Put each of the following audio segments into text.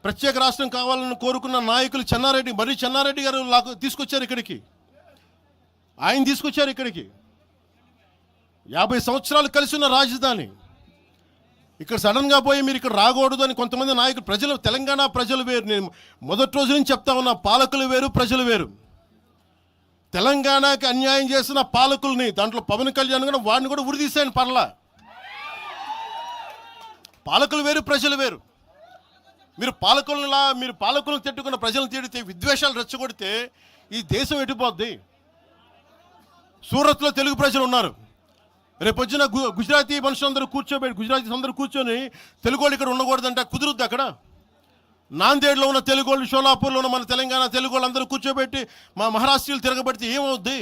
ప్రత్యేక రాష్ట్రం కావాలని కోరుకున్న నాయకులు చెన్నారెడ్డి గారు తీసుకొచ్చారు ఇక్కడికి. ఆయన తీసుకొచ్చారు ఇక్కడికి. 50 సంవత్సరాలు కలిసి ఉన్న రాజధాని ఇక్కడ సడన్గా పోయి మీరు ఇక్కడ రాకూడదు అని కొంతమంది నాయకులు, తెలంగాణ ప్రజలు వేరు. నేను మొదటి రోజు నుంచి చెప్తా ఉన్నా, పాలకులు వేరు, ప్రజలు వేరు. తెలంగాణకి అన్యాయం చేసిన పాలకుల్ని, దాంట్లో పవన్ కళ్యాణ్ కూడా వాడిని కూడా ఉరిదీసాను పర్లా. పాలకులు వేరు, ప్రజలు వేరు. మీరు పాలకులను తిట్టుకున్న ప్రజలను తిడితే, విద్వేషాలు రెచ్చగొడితే ఈ దేశం ఎటుపోద్ది? సూరత్లో తెలుగు ప్రజలు ఉన్నారు. రేపొచ్చిన గుజరాతీ మనుషులందరూ గుజరాతీస్ అందరూ కూర్చొని తెలుగు వాళ్ళు ఇక్కడ ఉండకూడదంటే కుదురుద్ది అక్కడ? నాందేడ్లో ఉన్న తెలుగు వాళ్ళు, షోలాపూర్లో ఉన్న మన తెలంగాణ తెలుగు వాళ్ళు అందరూ కూర్చోబెట్టి మా మహారాష్ట్రీయులు తిరగబెడితే ఏమవుద్ది?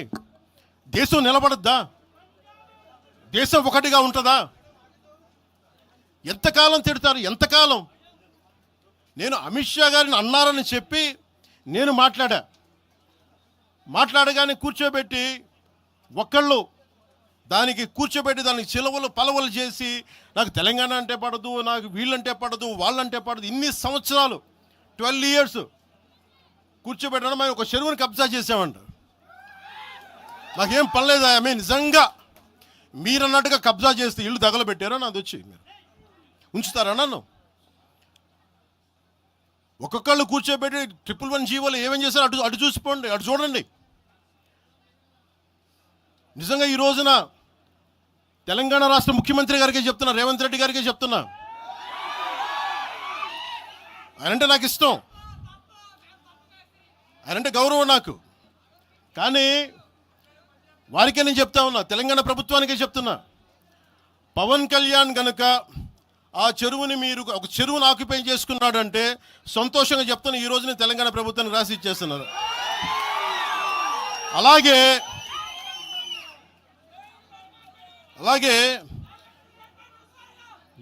దేశం నిలబడద్దా? దేశం ఒకటిగా ఉంటుందా? ఎంతకాలం తిడతారు? ఎంతకాలం? నేను అమిత్ షా గారిని అన్నారని చెప్పి నేను మాట్లాడగానే కూర్చోబెట్టి ఒక్కళ్ళు దానికి చిలవలు పలవలు చేసి నాకు తెలంగాణ అంటే పడదు, నాకు వీళ్ళంటే పడదు, వాళ్ళంటే పడదు, ఇన్ని సంవత్సరాలు 12 years కూర్చోబెట్టడం. మేము ఒక చెరువుని కబ్జా చేసామంట. నాకేం పర్లేదు. నిజంగా మీరన్నట్టుగా కబ్జా చేస్తే ఇల్లు తగలబెట్టారా? నాది వచ్చి మీరు ఉంచుతారా నన్ను? ఒక్కొక్కళ్ళు కూర్చోబెట్టి 111 జీవోలు ఏమేం చేశారు అటు చూసిపోండి, అటు చూడండి. నిజంగా ఈ రోజున తెలంగాణ రాష్ట్ర ముఖ్యమంత్రి గారికే చెప్తున్నా, రేవంత్ రెడ్డి గారికే చెప్తున్నా, ఆయనంటే నాకు ఇష్టం, ఆయనంటే గౌరవం నాకు. కానీ వారికే నేను చెప్తా ఉన్నా, తెలంగాణ ప్రభుత్వానికే చెప్తున్నా, పవన్ కళ్యాణ్ కనుక ఆ చెరువుని ఒక చెరువును ఆక్యుపై చేసుకున్నాడంటే సంతోషంగా చెప్తున్నా, ఈ రోజున తెలంగాణ ప్రభుత్వానికి రాసి ఇచ్చేస్తున్నారు. అలాగే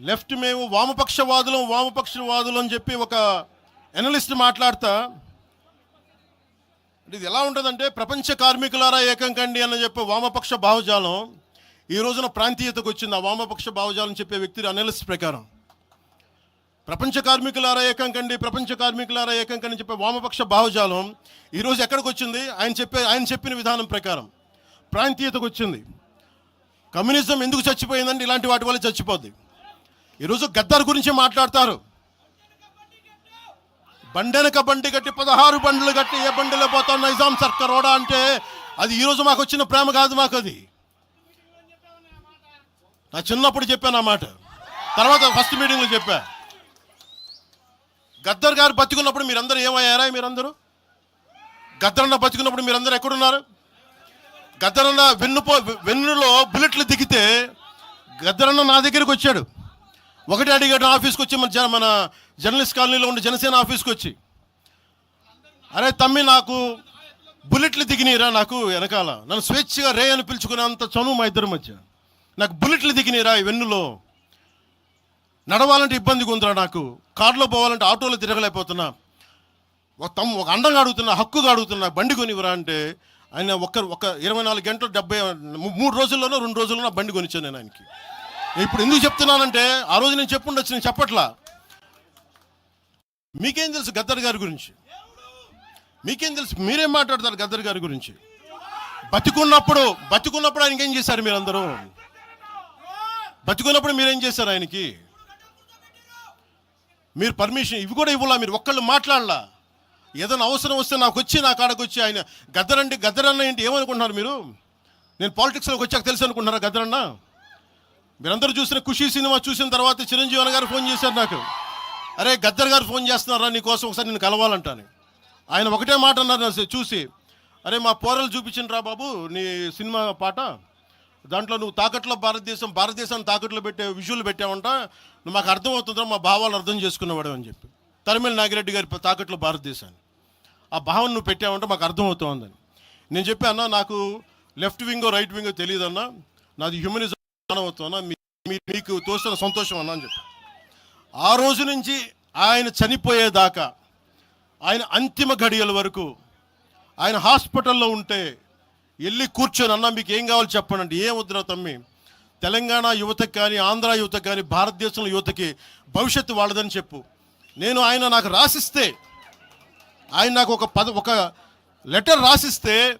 లెఫ్ట్ మేము వామపక్షవాదులు అని చెప్పి ఒక ఎనలిస్ట్ మాట్లాడతా, ఇది ఎలా ఉంటుందంటే, ప్రపంచ కార్మికులారా ఏకం కండి అని చెప్పే వామపక్ష భావజాలం ఈ రోజున ప్రాంతీయతకు వచ్చింది. ఆ వామపక్ష భావజాలం చెప్పే వ్యక్తి అనలిస్ట్ ప్రకారం ప్రపంచ కార్మికులారా ఏకం కండి చెప్పే వామపక్ష భావజాలం ఈరోజు ఎక్కడికి వచ్చింది? ఆయన చెప్పిన విధానం ప్రకారం ప్రాంతీయతకు వచ్చింది. కమ్యూనిజం ఎందుకు చచ్చిపోయిందండి? ఇలాంటి వాటి వల్ల చచ్చిపోద్ది. ఈరోజు గద్దర్ గురించి మాట్లాడతారు. బండెనక బండి కట్టి 16 బండ్లు కట్టి ఏ బండిలో పోతాం నైజాం సర్కారోడా అంటే అది ఈరోజు మాకు వచ్చిన ప్రేమ కాదు. మాకు అది నా చిన్నప్పుడు చెప్పాను ఆ మాట, తర్వాత ఫస్ట్ మీటింగ్లో చెప్పా. గద్దర్ గారు బతికున్నప్పుడు మీరందరూ ఏమయ్యారా? గద్దరన్న బతికున్నప్పుడు మీరందరూ ఎక్కడున్నారు? గద్దరన్న వెన్నులో బుల్లెట్లు దిగితే గద్దరన్న నా దగ్గరికి వచ్చాడు. ఒకటి అడిగాడు ఆఫీస్కి వచ్చి, మన జర్నలిస్ట్ కాలనీలో ఉండే జనసేన ఆఫీస్కి వచ్చి, అరే తమ్మి నాకు బుల్లెట్లు దిగినీరా, నాకు వెనకాల నన్ను స్వేచ్ఛగా రే అని పిలుచుకునే అంత చనువు మా ఇద్దరి మధ్య, నాకు బుల్లెట్లు దిగినీరా ఈ వెన్నులో, నడవాలంటే ఇబ్బందిగా ఉందిరా, నాకు కారులో పోవాలంటే ఆటోలో తిరగలేకపోతున్నా, ఒక అండంగా అడుగుతున్నా, హక్కుగా అడుగుతున్నా, బండి కొనివరా అంటే ఆయన ఒక 24 గంటలు 3 రోజుల్లోనో 2 రోజుల్లోనో బండి కొనిచ్చాను నేను ఆయనకి. ఇప్పుడు ఎందుకు చెప్తున్నానంటే ఆ రోజు నేను చెప్పుండొచ్చు, నేను చెప్పట్లా. మీకేం తెలుసు గద్దర్ గారి గురించి? మీకేం తెలుసు? మీరేం మాట్లాడతారు గద్దర్ గారి గురించి? బతికున్నప్పుడు ఆయనకి ఏం చేశారు? మీరందరూ బతికున్నప్పుడు మీరేం చేశారు ఆయనకి? మీరు పర్మిషన్ ఇవి కూడా ఇవ్వాలా? మీరు ఒక్కళ్ళు మాట్లాడలా? ఏదైనా అవసరం వస్తే నా కాడకు వచ్చి ఆయన గద్దరన్న ఏంటి ఏమనుకుంటున్నారు మీరు? నేను పాలిటిక్స్లోకి వచ్చాక తెలుసు అనుకుంటున్నారా గద్దరన్న? మీరందరూ చూసిన ఖుషీ సినిమా చూసిన తర్వాత చిరంజీవి గారు ఫోన్ చేశారు నాకు, అరే గద్దర్ గారు ఫోన్ చేస్తున్నారా నీకోసం, ఒకసారి నేను కలవాలంటాను. ఆయన ఒకటే మాట అన్నారు చూసి, అరే మా పోరలు చూపించిన రా బాబు నీ సినిమా పాట, దాంట్లో నువ్వు భారతదేశాన్ని తాకట్లో పెట్టే విజువల్ పెట్టావంట, నువ్వు మాకు అర్థమవుతుందా, మా భావాలు అర్థం చేసుకునేవాడు అని చెప్పి. తరిమేల నాగిరెడ్డి గారి తాకట్లో భారతదేశాన్ని ఆ భావన నువ్వు పెట్టావంటే మాకు అర్థమవుతుందని నేను చెప్పాను. నాకు లెఫ్ట్ వింగో రైట్ వింగో తెలియదన్నా, నాది హ్యూమనిజం అవుతున్నా, మీకు తోసిన సంతోషం అన్నా అని చెప్పి. ఆ రోజు నుంచి ఆయన చనిపోయేదాకా, ఆయన అంతిమ ఘడియల వరకు ఆయన హాస్పిటల్లో ఉంటే వెళ్ళి కూర్చొని, అన్నా మీకు ఏం కావాలో చెప్పండి అంటే, ఏం వద్దురా తమ్మి, తెలంగాణ యువతకి కానీ ఆంధ్ర యువతకి కానీ భారతదేశంలో యువతకి భవిష్యత్తు వాళ్ళదని చెప్పు, ఆయన నాకు రాసిస్తే, ఆయన నాకు ఒక లెటర్ రాసిస్తే